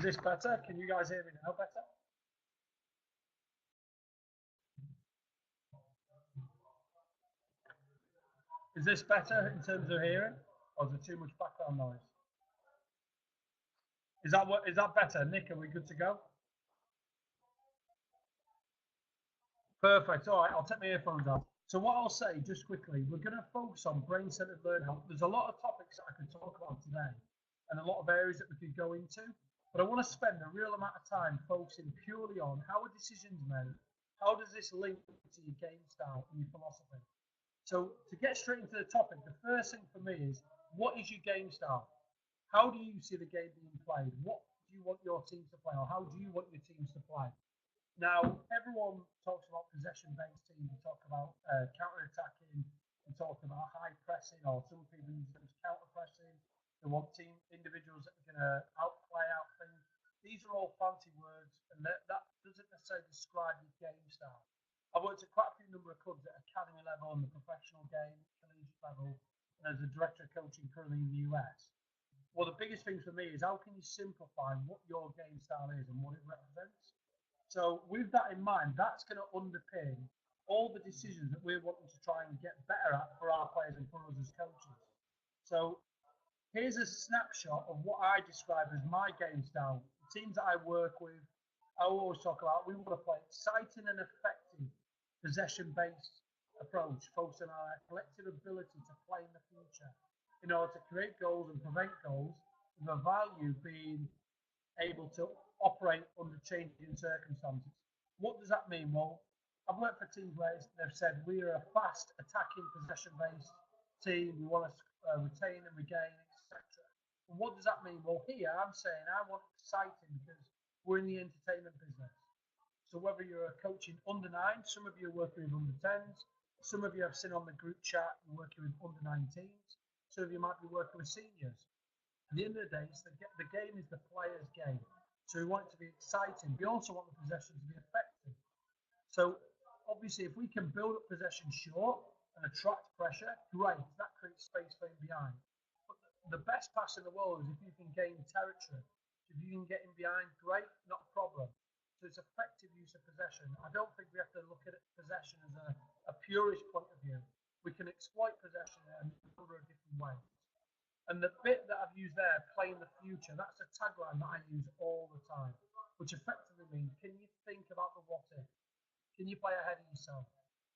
this better? Can you guys hear me now better? Is this better in terms of hearing? Or is there too much background noise? Is that better? Nick, are we good to go? Perfect. All right, I'll take my earphones off. So what I'll say just quickly, we're going to focus on brain-centered learning. There's a lot of topics that I could talk about today and a lot of areas that we could go into, but I want to spend a real amount of time focusing purely on how are decisions made, how does this link to your game style and your philosophy. So to get straight into the topic, the first thing for me is, what is your game style? How do you see the game being played? What do you want your teams to play, or how do you want your teams to play? Now, everyone talks about possession-based teams. We talk about counter-attacking. We talk about high pressing, or some people use them as counter-pressing. They want team individuals that are going to outplay out things. These are all fancy words, and that doesn't necessarily describe your game style. I've worked at quite a few number of clubs at academy level and the professional game, collegiate level, and as a director of coaching currently in the US. Well, the biggest thing for me is, how can you simplify what your game style is and what it represents? So with that in mind, that's going to underpin all the decisions that we're wanting to try and get better at for our players and for us as coaches. So here's a snapshot of what I describe as my game style. The teams that I work with, I always talk about, we want to play exciting and effective possession-based approach, focusing on our collective ability to play in the future in order to create goals and prevent goals, with the value being able to operate under changing circumstances. What does that mean? Well, I've worked for teams where they've said we're a fast attacking possession-based team. We want to retain and regain, etc. And what does that mean? Well, here I'm saying I want exciting because we're in the entertainment business. So whether you're coaching under 9, some of you are working with under 10s, some of you have seen on the group chat and working with under 19s, some of you might be working with seniors. At the end of the day, the game is the player's game. So we want it to be exciting. We also want the possession to be effective. So obviously, if we can build up possession short and attract pressure, great. That creates space for him behind. But the best pass in the world is if you can gain territory. If you can get in behind, great, not a problem. So it's effective use of possession. I don't think we have to look at possession as a purist point of view. We can exploit possession in a number of different ways. And the bit that I've used there, playing the future, that's a tagline that I use all the time, which effectively means, can you think about the what if? Can you play ahead of yourself?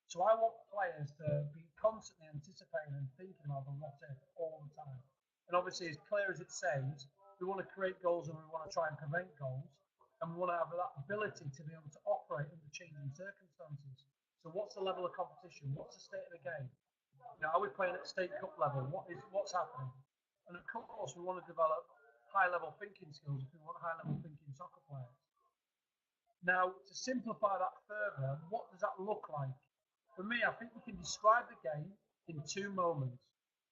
So I want players to be constantly anticipating and thinking about the what if all the time. And obviously, as clear as it says, we want to create goals and we want to try and prevent goals. And we want to have that ability to be able to operate under changing circumstances. So what's the level of competition? What's the state of the game? Are we playing at state cup level? What's happening? And of course, we want to develop high-level thinking skills if we want high-level thinking soccer players. Now, to simplify that further, what does that look like? For me, I think we can describe the game in 2 moments.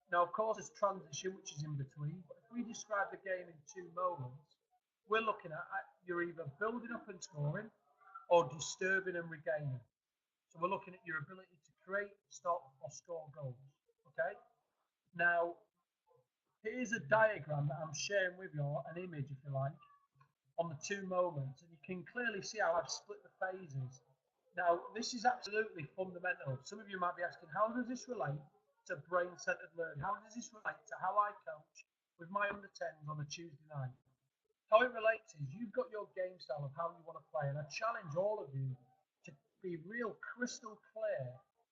Now, of course, there's transition, which is in between. But if we describe the game in 2 moments, we're looking at you're either building up and scoring or disturbing and regaining. So we're looking at your ability to create, stop, or score goals. Okay? Now, here's a diagram that I'm sharing with you, an image if you like, on the 2 moments, and you can clearly see how I've split the phases. Now, this is absolutely fundamental. Some of you might be asking, how does this relate to brain-centered learning? How does this relate to how I coach with my under 10s on a Tuesday night? How it relates is, you've got your game style of how you want to play, and I challenge all of you to be real crystal clear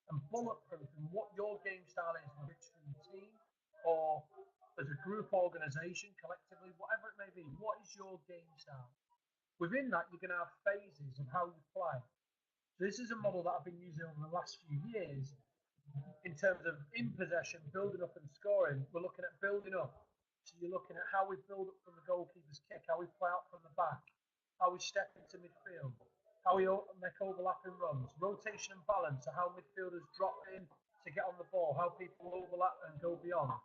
and bulletproof in what your game style is, whether it's for your team or as a group organization, collectively, whatever it may be. What is your game style? Within that, you're going to have phases of how you play. So this is a model that I've been using over the last few years in terms of in possession, building up and scoring. We're looking at building up. So you're looking at how we build up from the goalkeeper's kick, how we play out from the back, how we step into midfield, how we make overlapping runs, rotation and balance, so how midfielders drop in to get on the ball, how people overlap and go beyond.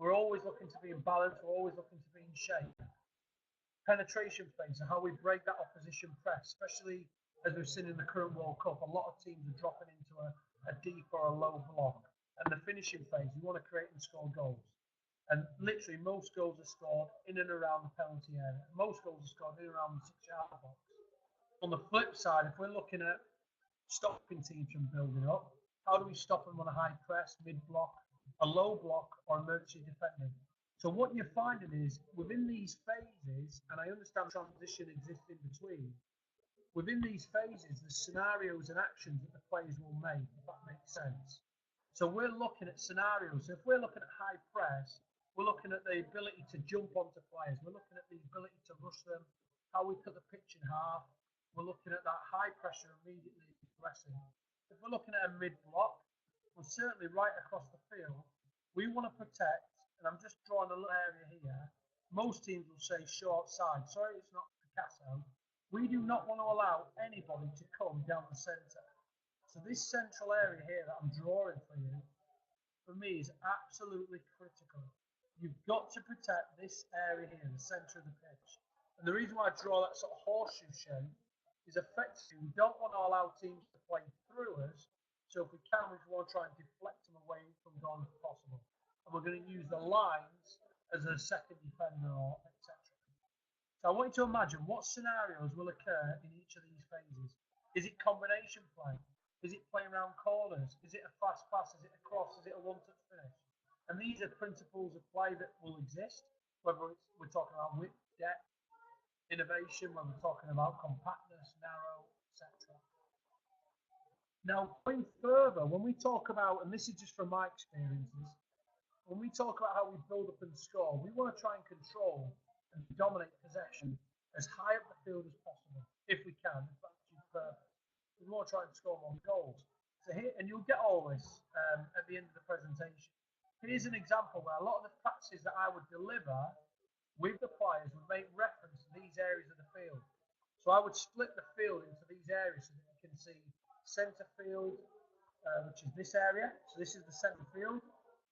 We're always looking to be in balance. We're always looking to be in shape. Penetration phase, so how we break that opposition press, especially as we've seen in the current World Cup. A lot of teams are dropping into a deep or a low block. And the finishing phase, you want to create and score goals. And literally most goals are scored in and around the penalty area. Most goals are scored in and around the 6-yard box. On the flip side, if we're looking at stopping teams from building up, how do we stop them on a high press, mid block, a low block, or emergency defending? So what you're finding is within these phases, and I understand transition exists in between, within these phases, the scenarios and actions that the players will make, if that makes sense. So we're looking at scenarios. So if we're looking at high press, we're looking at the ability to jump onto players. We're looking at the ability to rush them, how we cut the pitch in half. We're looking at that high pressure immediately aggressive. If we're looking at a mid block, well, certainly right across the field, we want to protect, and I'm just drawing a little area here. Most teams will say short side. Sorry, it's not Picasso. We do not want to allow anybody to come down the centre. So this central area here that I'm drawing for you, for me, is absolutely critical. You've got to protect this area here, the centre of the pitch. And the reason why I draw that sort of horseshoe shape is effectively we don't want to allow teams to play through us. So if we can, we want to try and deflect them away from goal if possible. And we're going to use the lines as a second defender or etc. So I want you to imagine what scenarios will occur in each of these phases. Is it combination play? Is it playing around corners? Is it a fast pass? Is it a cross? Is it a one-touch finish? And these are principles of play that will exist, whether we're talking about width, depth, innovation, when we're talking about compactness, narrow, etc. Now, going further, when we talk about, and this is just from my experiences, when we talk about how we build up and score, we want to try and control and dominate possession as high up the field as possible, if we can, if that's your purpose. We want to try and score more goals. So here, and you'll get all this at the end of the presentation. Here's an example where a lot of the practices that I would deliver with the players would make reference to these areas of the field. So I would split the field into these areas so that you can see centre field, which is this area. So this is the centre field.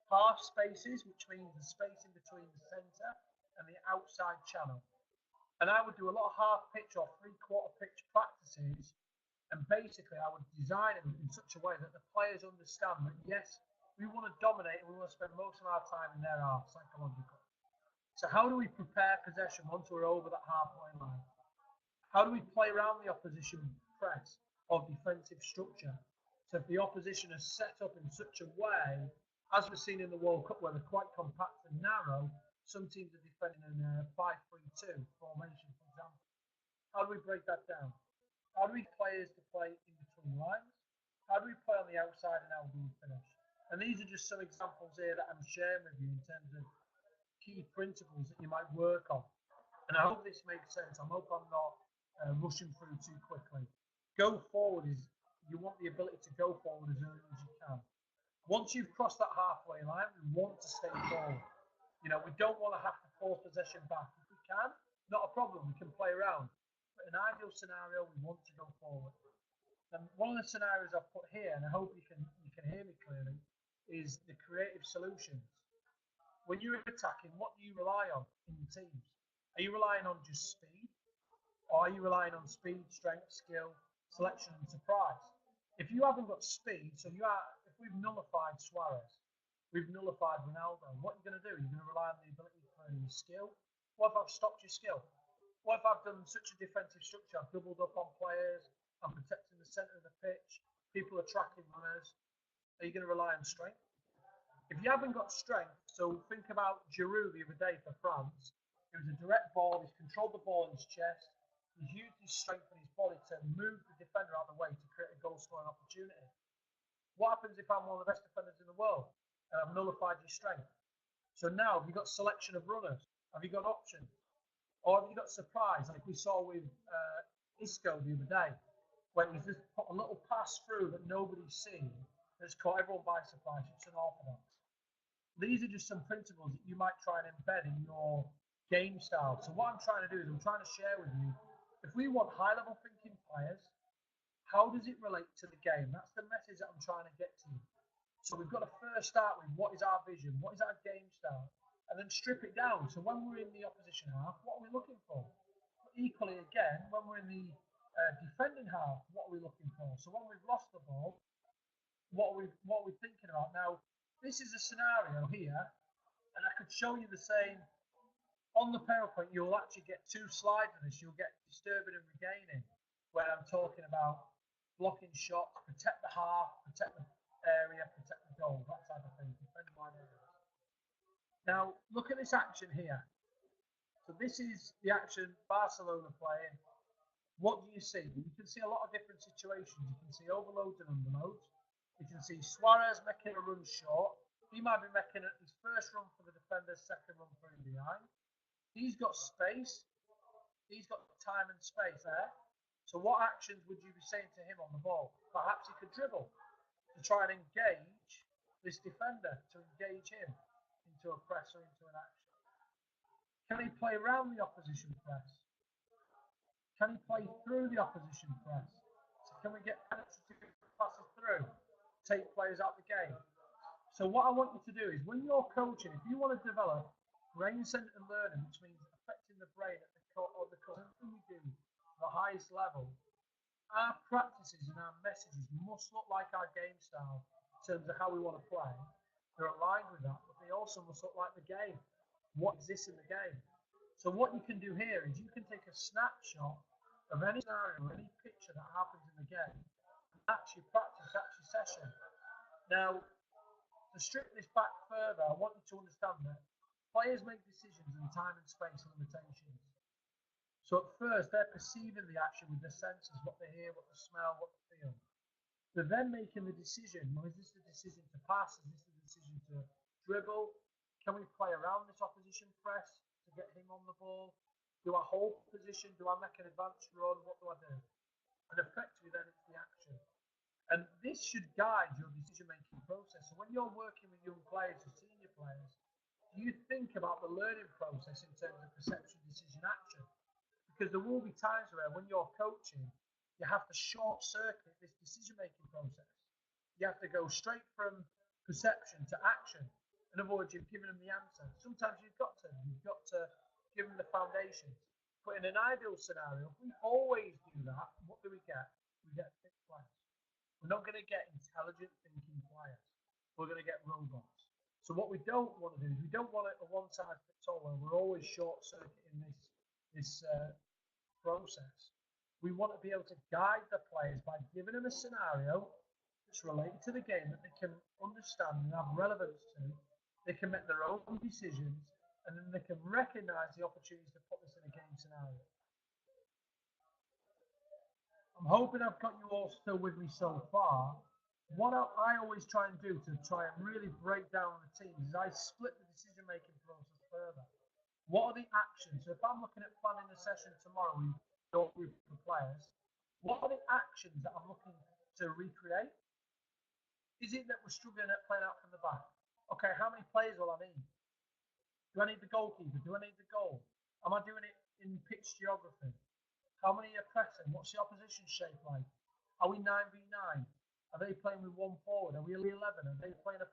Half spaces, which means the space in between the centre and the outside channel. And I would do a lot of half pitch or 3/4 pitch practices. And basically, I would design them in such a way that the players understand that, yes, we want to dominate and we want to spend most of our time in their half, psychologically. So how do we prepare possession once we're over that halfway line? How do we play around the opposition press or defensive structure? So if the opposition is set up in such a way, as we've seen in the World Cup, where they're quite compact and narrow, some teams are defending in a 5-3-2 formation, for example. How do we break that down? How do we get players to play in between lines? How do we play on the outside and how do we finish? And these are just some examples here that I'm sharing with you in terms of key principles that you might work on. And I hope this makes sense. I hope I'm not rushing through too quickly. Go forward is, you want the ability to go forward as early as you can. Once you've crossed that halfway line, we want to stay forward. You know, we don't want to have to force possession back. If we can, not a problem, we can play around. But in an ideal scenario, we want to go forward. And one of the scenarios I've put here, and I hope you can hear me clearly, is the creative solutions. When you're attacking, what do you rely on in your teams? Are you relying on just speed? Or are you relying on speed, strength, skill, selection, and surprise? If you haven't got speed, so if we've nullified Suarez, we've nullified Ronaldo, what are you going to do? You're going to rely on the ability for your skill? What if I've stopped your skill? What if I've done such a defensive structure? I've doubled up on players. I'm protecting the centre of the pitch. People are tracking runners. Are you going to rely on strength? If you haven't got strength, so think about Giroud the other day for France. It was a direct ball. He's controlled the ball in his chest. He's used his strength and his body to move the defender out of the way to create a goal-scoring opportunity. What happens if I'm one of the best defenders in the world and I've nullified your strength? So now, have you got selection of runners? Have you got options? Or have you got surprise, like we saw with Isco the other day, where he's just put a little pass through that nobody's seen that's caught everyone by surprise? It's unorthodox. These are just some principles that you might try and embed in your game style. So what I'm trying to do is I'm trying to share with you, if we want high-level thinking players, how does it relate to the game? That's the message that I'm trying to get to you. So we've got to first start with what is our vision, what is our game style? And then strip it down. So when we're in the opposition half, what are we looking for? But equally, again, when we're in the defending half, what are we looking for? So when we've lost the ball, what are we thinking about? Now, this is a scenario here, And I could show you the same on the power point. You'll actually get two slides of this. You'll get disturbing and regaining, where I'm talking about blocking shots, protect the half, protect the area, protect the goal, that type of thing. Defend wide areas. Now, look at this action here. So this is the action Barcelona playing. What do you see? You can see a lot of different situations. You can see overloads and underloads. You can see Suarez making a run short. He might be making his first run for the defender, second run for him behind. He's got space. He's got time and space there. So what actions would you be saying to him on the ball? Perhaps he could dribble to try and engage this defender, to engage him into a press or into an action. Can he play around the opposition press? Can he play through the opposition press? So can we get penetrative passes through, take players out the game? So what I want you to do is when you're coaching, if you want to develop brain-centered learning, which means affecting the brain at the core of the course, everything we do at the highest level, our practices and our messages must look like our game style in terms of how we want to play. They're aligned with that, but they also must look like the game, what exists in the game. So what you can do here is you can take a snapshot of any scenario, any picture that happens in the game, and actually practice, actually session. Now, to strip this back further, I want you to understand that players make decisions in time and space limitations. So at first, they're perceiving the action with their senses, what they hear, what they smell, what they feel. They're then making the decision, well, is this the decision to pass? Is this the decision to dribble? Can we play around this opposition press to get him on the ball? Do I hold position? Do I make an advanced run? What do I do? And effectively then it's the action. And this should guide your decision-making process. So when you're working with young players or senior players, do you think about the learning process in terms of perception, decision, action? Because there will be times where when you're coaching, you have to short circuit this decision-making process. You have to go straight from perception to action. In other words, you've given them the answer. Sometimes you've got to give them the foundations. But in an ideal scenario, if we always do that, what do we get? We get fit players. We're not going to get intelligent thinking players. We're going to get robots. So what we don't want to do is we don't want a one-size-fits-all where we're always short-circuiting this process. We want to be able to guide the players by giving them a scenario that's related to the game that they can understand and have relevance to. They can make their own decisions, and then they can recognize the opportunities to put this in a game scenario. I'm hoping I've got you all still with me so far. What I always try and do to try and really break down the teams is I split the decision-making process further. What are the actions? So if I'm looking at planning a session tomorrow with your group of players, what are the actions that I'm looking to recreate? Is it that we're struggling at playing out from the back? Okay, how many players will I need? Do I need the goalkeeper? Do I need the goal? Am I doing it in pitch geography? How many are pressing? What's the opposition shape like? Are we 9v9? Are they playing with one forward? Are we 11? Are they playing a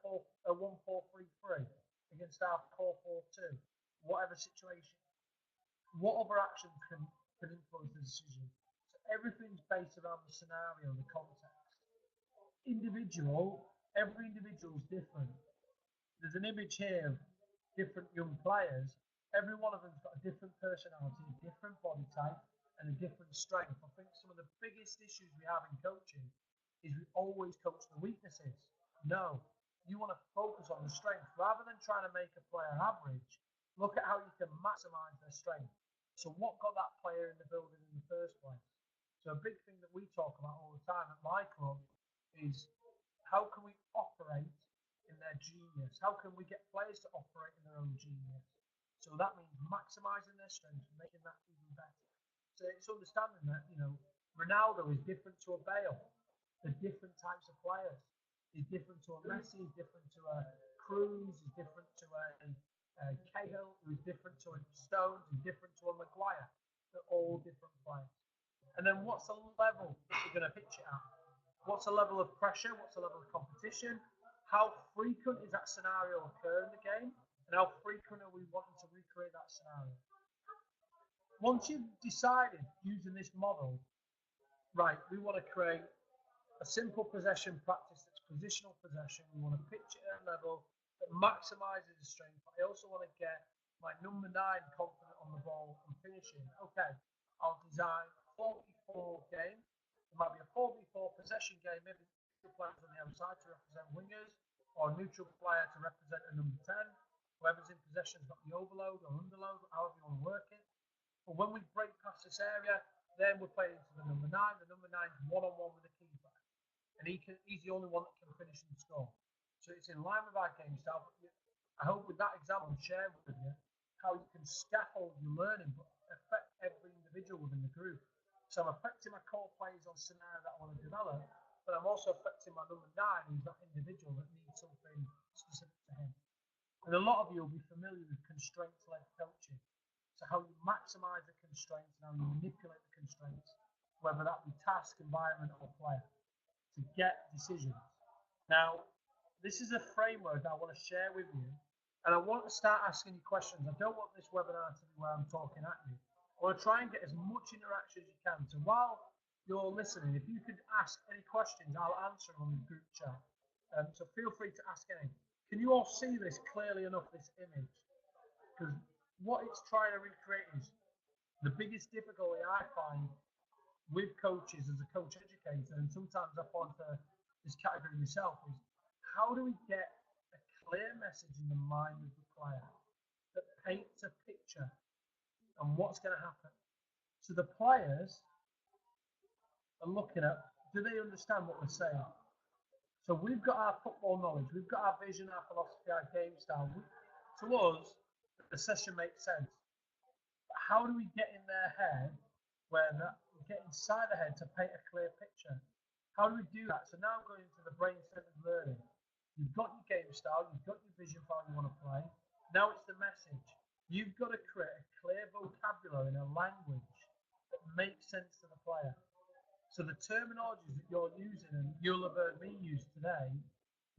1-4-3-3 against our 4-4-2? Whatever situation. What other actions can influence the decision? So everything's based around the scenario, the context. Every individual is different. There's an image here of different young players. Every one of them's got a different personality, a different body type, and a different strength. I think some of the biggest issues we have in coaching is we always coach the weaknesses. No, you want to focus on the strength rather than trying to make a player average. Look at how you can maximize their strength. So what got that player in the building in the first place? So a big thing that we talk about all the time at my club is how can we operate in their genius? How can we get players to operate in their own genius? So that means maximizing their strengths and making that even better. So it's understanding that, Ronaldo is different to a Bale. They're different types of players. He's different to a Messi, he's different to a Cruz, he's different to a Cahill, who's different to a Stones, he's different to a Maguire. They're all different players. And then what's the level that you're going to pitch it at? What's the level of pressure? What's the level of competition? How frequent is that scenario occur in the game? And how frequent are we wanting to recreate that scenario? Once you've decided using this model, right, we want to create a simple possession practice that's positional possession. We want to pitch it at a level that maximises his strength. But I also want to get my number 9 confident on the ball and finishing. Okay, I'll design a 4v4 game. It might be a 4v4 possession game, maybe neutral players on the outside to represent wingers, or a neutral player to represent a number 10. Whoever's in possession's got the overload or underload, however you want to work it. But when we break past this area, then we're playing into the number 9. The number 9's one-on-one with the keeper. And he's the only one that can finish and score. So it's in line with our game style. But I hope with that example I'm sharing with you how you can scaffold your learning but affect every individual within the group. So I'm affecting my core players on scenario that I want to develop, but I'm also affecting my number 9, who's that individual that needs something specific to him. And a lot of you will be familiar with constraints-led coaching. So how you maximize the constraints and how you manipulate the constraints, whether that be task, environment, or player, to get decisions. Now, this is a framework I want to share with you, and I want to start asking you questions. I don't want this webinar to be where I'm talking at you. I want to try and get as much interaction as you can. So while you're listening, if you could ask any questions, I'll answer them on the group chat. So feel free to ask any. Can you all see this clearly enough, this image? Because what it's trying to recreate is the biggest difficulty I find with coaches as a coach educator, and sometimes I fall into this category myself, is how do we get a clear message in the mind of the player that paints a picture and what's going to happen? So the players are looking at, do they understand what we're saying? So we've got our football knowledge, we've got our vision, our philosophy, our game style. To us, the session makes sense. But how do we get in their head where we get inside the head to paint a clear picture? How do we do that? So now I'm going into the brain-centered learning. You've got your game style, you've got your vision for how you want to play. Now it's the message. You've got to create a clear vocabulary and a language that makes sense to the player. So the terminologies that you're using, and you'll have heard me use today,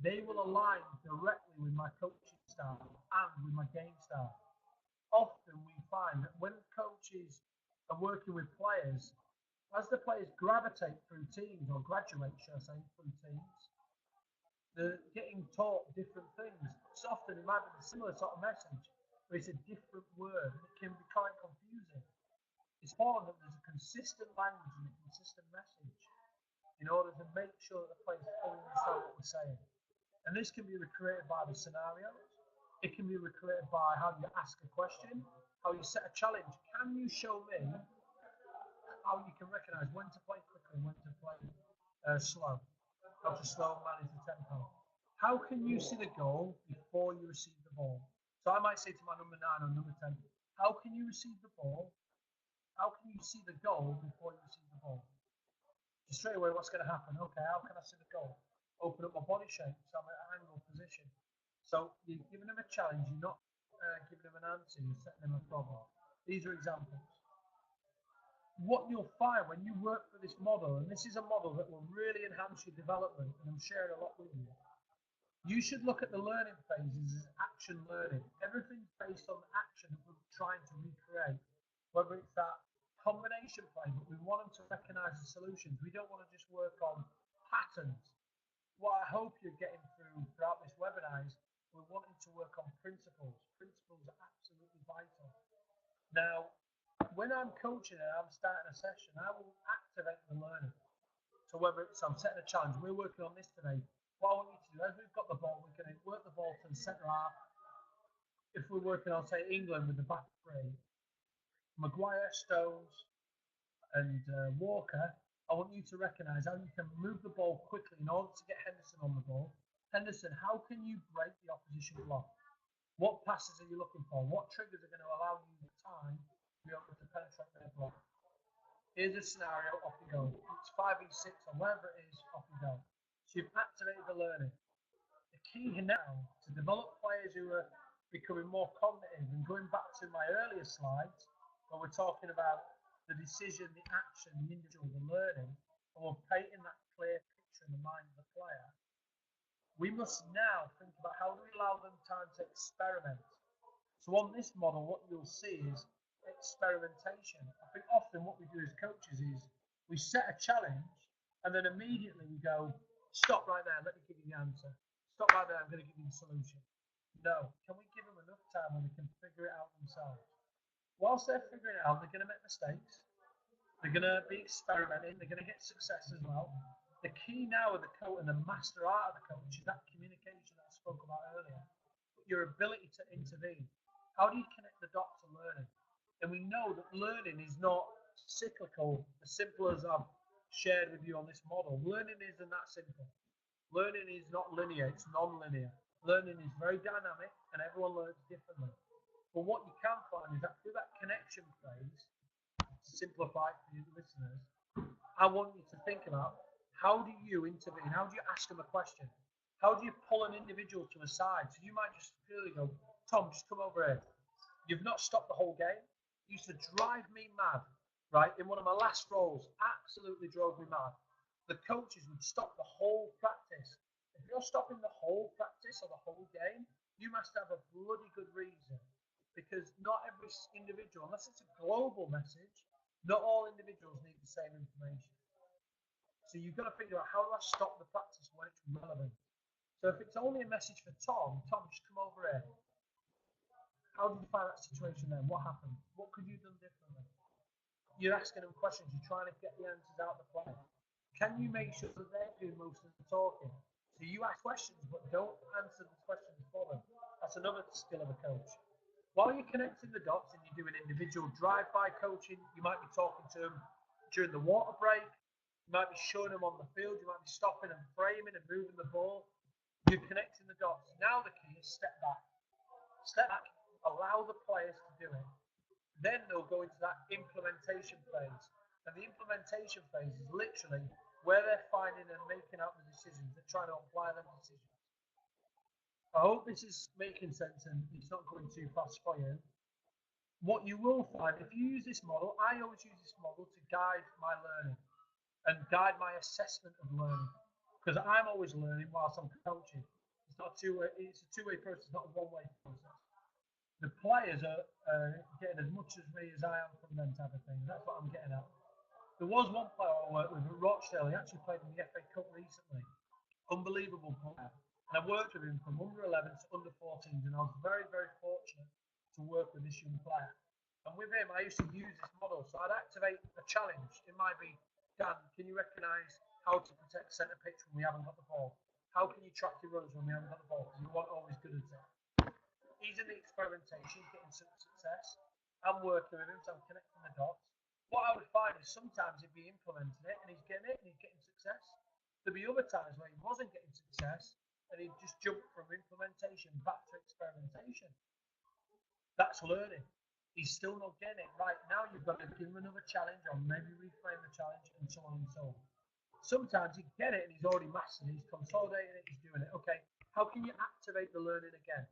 they will align directly with my coaching style and with my game style. Often we find that when coaches are working with players, as the players gravitate through teams, or graduate, shall I say, through teams, they're getting taught different things. So often it might be a similar sort of message, but it's a different word, and it can be quite confusing. It's important that there's a consistent language and a consistent message in order to make sure that the players fully understand what we're saying. And this can be recreated by the scenarios. It can be recreated by how you ask a question, how you set a challenge. Can you show me how you can recognise when to play quickly and when to play slow? How to slow and manage the tempo. How can you see the goal before you receive the ball? So I might say to my number 9 or number 10, how can you receive the ball? How can you see the goal before you receive the ball? So straight away, what's going to happen? Okay, how can I see the goal? Open up my body shape, so I'm at an angle position. So you're giving them a challenge, you're not giving them an answer, you're setting them a problem. These are examples. What you'll find when you work for this model, and this is a model that will really enhance your development, and I'm sharing a lot with you, you should look at the learning phases as action learning. Everything's based on the action that we're trying to recreate, whether it's that combination play, but we want them to recognise the solutions. We don't want to just work on patterns. What I hope you're getting throughout this webinar is we're wanting to work on principles. Principles are absolutely vital. Now, when I'm coaching and I'm starting a session, I will activate the learning. So whether it's I'm setting a challenge, we're working on this today. What I want you to do, as we've got the ball, we're going to work the ball to the centre half. If we're working on, say, England with the back three, Maguire, Stones, and Walker, I want you to recognise how you can move the ball quickly in order to get Henderson on the ball. Henderson, how can you break the opposition block? What passes are you looking for? What triggers are going to allow you the time to be able to penetrate their block? Here's a scenario, off you go. It's 5v6 or wherever it is, off you go. So you've activated the learning. The key now to develop players who are becoming more cognitive, and going back to my earlier slides, where we're talking about the decision, the action, the individual, the learning, and we're painting that clear picture in the mind of the player, we must now think about how do we allow them time to experiment. So on this model, what you'll see is experimentation. I think often what we do as coaches is we set a challenge and then immediately we go, stop right there, let me give you the answer. Stop right there, I'm going to give you the solution. No. Can we give them enough time when they can figure it out themselves? Whilst they're figuring it out, they're going to make mistakes. They're going to be experimenting. They're going to get success as well. The key now of the coach and the master art of the coach is that communication that I spoke about earlier. Your ability to intervene. How do you connect the dots to learning? And we know that learning is not cyclical, as simple as I've shared with you on this model. Learning isn't that simple. Learning is not linear, it's non-linear. Learning is very dynamic and everyone learns differently. But what you can find is that through that connection phase, to simplify it for you listeners, I want you to think about how do you intervene? How do you ask them a question? How do you pull an individual to a side? So you might just purely go, Tom, just come over here. You've not stopped the whole game. It used to drive me mad, right? In one of my last roles, absolutely drove me mad. The coaches would stop the whole practice. If you're stopping the whole practice or the whole game, you must have a bloody good reason. Because not every individual, unless it's a global message, not all individuals need the same information. So you've got to figure out how do I stop the practice when it's relevant. So if it's only a message for Tom, just come over here. How did you find that situation then? What happened? What could you have done differently? You're asking them questions. You're trying to get the answers out of the play. Can you make sure that they're doing most of the talking? So you ask questions, but don't answer the questions for them. That's another skill of a coach. While you're connecting the dots and you're doing individual drive-by coaching, you might be talking to them during the water break. You might be showing them on the field. You might be stopping and framing and moving the ball. You're connecting the dots. Now the key is step back. Step back. Allow the players to do it. Then they'll go into that implementation phase. And the implementation phase is literally where they're finding and making out the decisions. They're trying to apply them decisions. I hope this is making sense and it's not going too fast for you. What you will find, if you use this model, I always use this model to guide my learning and guide my assessment of learning. Because I'm always learning whilst I'm coaching. It's not it's a two-way process, not a one-way process. The players are getting as much as me as I am from them type of thing. That's what I'm getting at. There was one player I worked with at Rochdale. He actually played in the FA Cup recently. Unbelievable player. And I worked with him from under 11s to under 14s, and I was very, very fortunate to work with this young player. And with him, I used to use this model. So I'd activate a challenge. It might be, Dan, can you recognise how to protect centre pitch when we haven't got the ball? How can you track your runners when we haven't got the ball? Because you weren't always good at it. He's in the experimentation, getting some success. I'm working with him, so I'm connecting the dots. What I would find is sometimes he'd be implementing it and he's getting it and he's getting success. There'd be other times where he wasn't getting success and he'd just jump from implementation back to experimentation. That's learning. He's still not getting it. Right now, you've got to give him another challenge or maybe reframe the challenge and so on and so on. Sometimes he get it and he's already mastered it, he's consolidating it, he's doing it. Okay, how can you activate the learning again?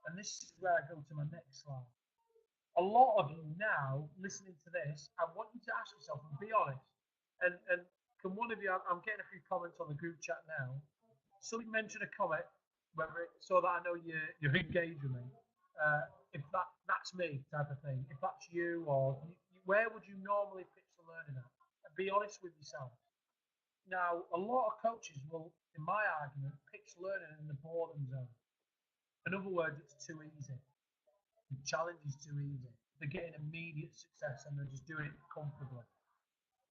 And this is where I go to my next slide. A lot of you now listening to this, I want you to ask yourself and be honest. And can one of you, I'm getting a few comments on the group chat now. Somebody mentioned a comment, whether it, so that I know you're engaged with me. If that's me type of thing. If that's you, or where would you normally pitch the learning at? And be honest with yourself. Now, a lot of coaches will, in my argument, pitch learning in the boredom zone. In other words, it's too easy. The challenge is too easy. They're getting immediate success and they're just doing it comfortably.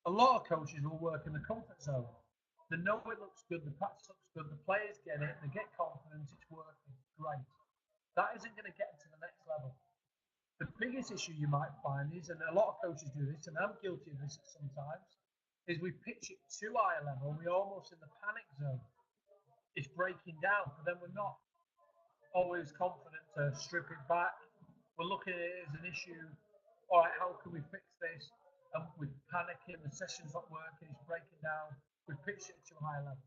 A lot of coaches will work in the comfort zone. They know it looks good, the practice looks good, the players get it, they get confidence, it's working. Great. That isn't going to get to the next level. The biggest issue you might find is, and a lot of coaches do this, and I'm guilty of this sometimes, is we pitch it too high a level, we're almost in the panic zone. It's breaking down, but then we're not always confident to strip it back. We're looking at it as an issue. All right, how can we fix this? And we're panicking, the session's not working, it's breaking down. We've pitched it to a high level.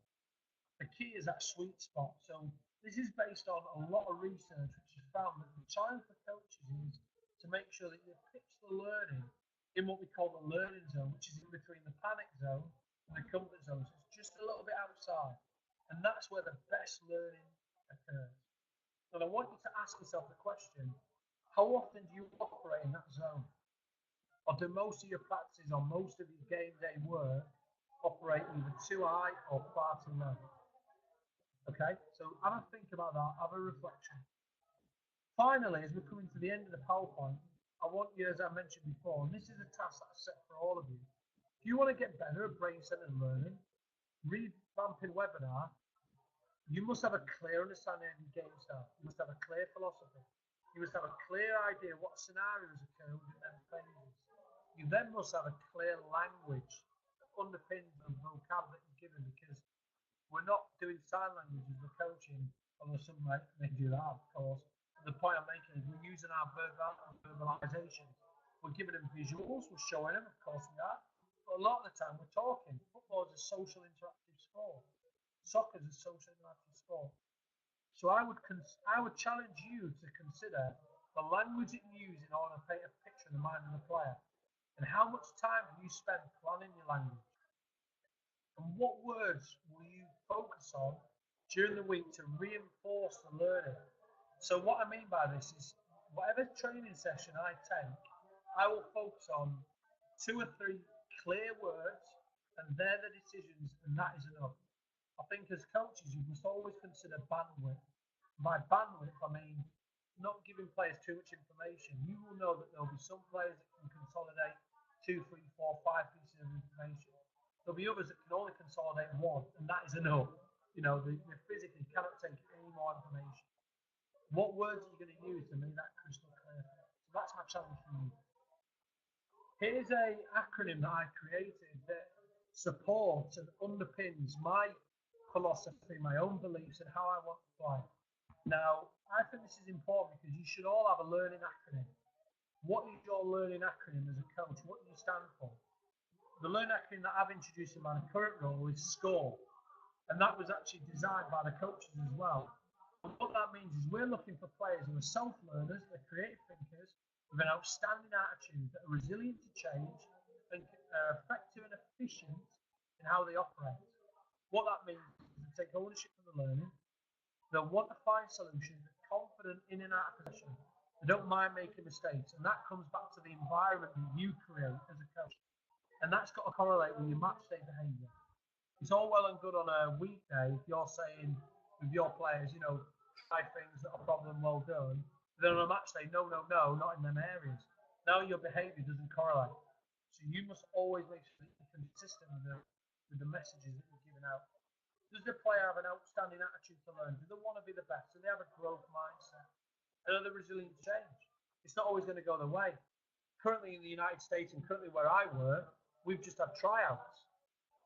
The key is that sweet spot. So this is based on a lot of research which has found that the challenge for coaches is to make sure that you pitch the learning in what we call the learning zone, which is in between the panic zone and the comfort zone. So it's just a little bit outside. And that's where the best learning occurs. And I want you to ask yourself the question, how often do you operate in that zone? Or do most of your practices or most of your game day work operate either too high or far too low? Okay, so have a think about that, have a reflection. Finally, as we're coming to the end of the PowerPoint, I want you, as I mentioned before, and this is a task that I set for all of you. If you want to get better at brain-centered learning, revamping webinar, you must have a clear understanding of your game style. You must have a clear philosophy. You must have a clear idea what scenarios occur within them phases. You then must have a clear language that underpins the vocab that you're given, because we're not doing sign language as we're coaching, although some may do that, of course. But the point I'm making is we're using our verbalization. We're giving them visuals, we're showing them, of course we are. But a lot of the time we're talking. Football is a social interactive sport. Soccer is a social interactive sport. So I would challenge you to consider the language that you use in order to paint a picture in the mind of the player, and how much time do you spend planning your language, and what words will you focus on during the week to reinforce the learning. So what I mean by this is, whatever training session I take, I will focus on 2 or 3 clear words, and they're the decisions, and that is enough. I think as coaches, you must always consider bandwidth. By bandwidth, I mean not giving players too much information. You will know that there'll be some players that can consolidate 2, 3, 4, 5 pieces of information. There'll be others that can only consolidate 1, and that is enough. They physically cannot take any more information. What words are you going to use to make that crystal clear? So that's my challenge for you. Here's an acronym that I created that supports and underpins my philosophy, my own beliefs, and how I want to play. Now, I think this is important because you should all have a learning acronym. What is your learning acronym as a coach? What do you stand for? The learning acronym that I've introduced in my current role is SCORE, and that was actually designed by the coaches as well. And what that means is we're looking for players who are self-learners, they're creative thinkers, with an outstanding attitude, that are resilient to change, and are effective and efficient in how they operate. What that means is they take ownership of the learning, they'll want to find solutions, they're confident in and out of possession, they don't mind making mistakes, and that comes back to the environment that you create as a coach. And that's got to correlate with your match day behaviour. It's all well and good on a weekday if you're saying with your players, try things that are problem well done. But then on a match day, no, not in them areas. Now your behaviour doesn't correlate. So you must always make sure that you're consistent with the messages that you're giving out. Does the player have an outstanding attitude to learn? Do they want to be the best? Do they have a growth mindset? And are they resilient to change? It's not always going to go their way. Currently in the United States and currently where I work, we've just had tryouts.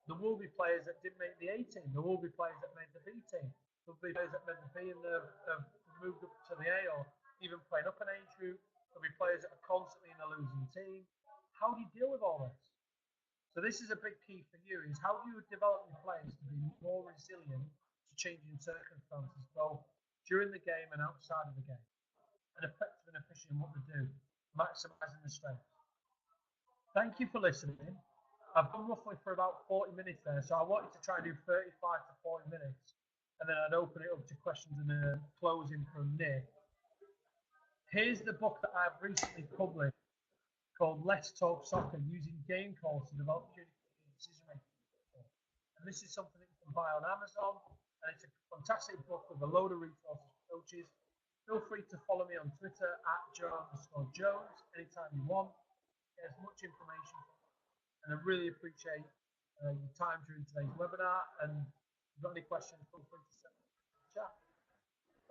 There will be players that didn't make the A team. There will be players that made the B team. There will be players that made the B and have moved up to the A, or even playing up an age group. There'll be players that are constantly in a losing team. How do you deal with all this? So this is a big key for you, is how do you develop your players to be more resilient to changing circumstances, both during the game and outside of the game, and effective and efficient in what they do, maximising the strengths. Thank you for listening. I've gone roughly for about 40 minutes there, so I wanted to try and do 35 to 40 minutes, and then I'd open it up to questions and a closing from Nick. Here's the book that I've recently published called Let's Talk Soccer, using game calls to develop communication and decision making. And this is something that you can buy on Amazon, and it's a fantastic book with a load of resources for coaches. Feel free to follow me on Twitter at Gerard_Jones anytime you want. Get as much information, and I really appreciate your time during today's webinar. And if you've got any questions, feel free to send me a chat.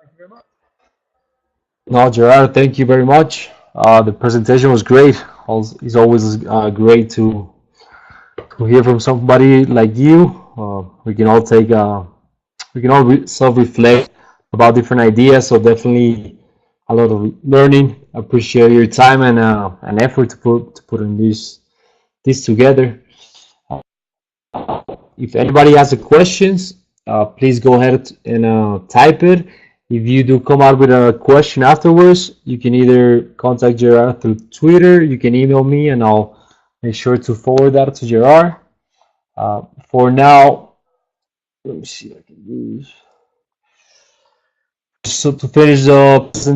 Thank you very much. No, Gerard, thank you very much. The presentation was great. It's always great to hear from somebody like you. We can all self-reflect about different ideas. So definitely a lot of learning. I appreciate your time and effort to put in this together. If anybody has a questions, please go ahead and type it. If you do come out with a question afterwards, you can either contact Gerard through Twitter, you can email me, and I'll make sure to forward that to Gerard. For now, let me see if I can do. So to finish the presentation.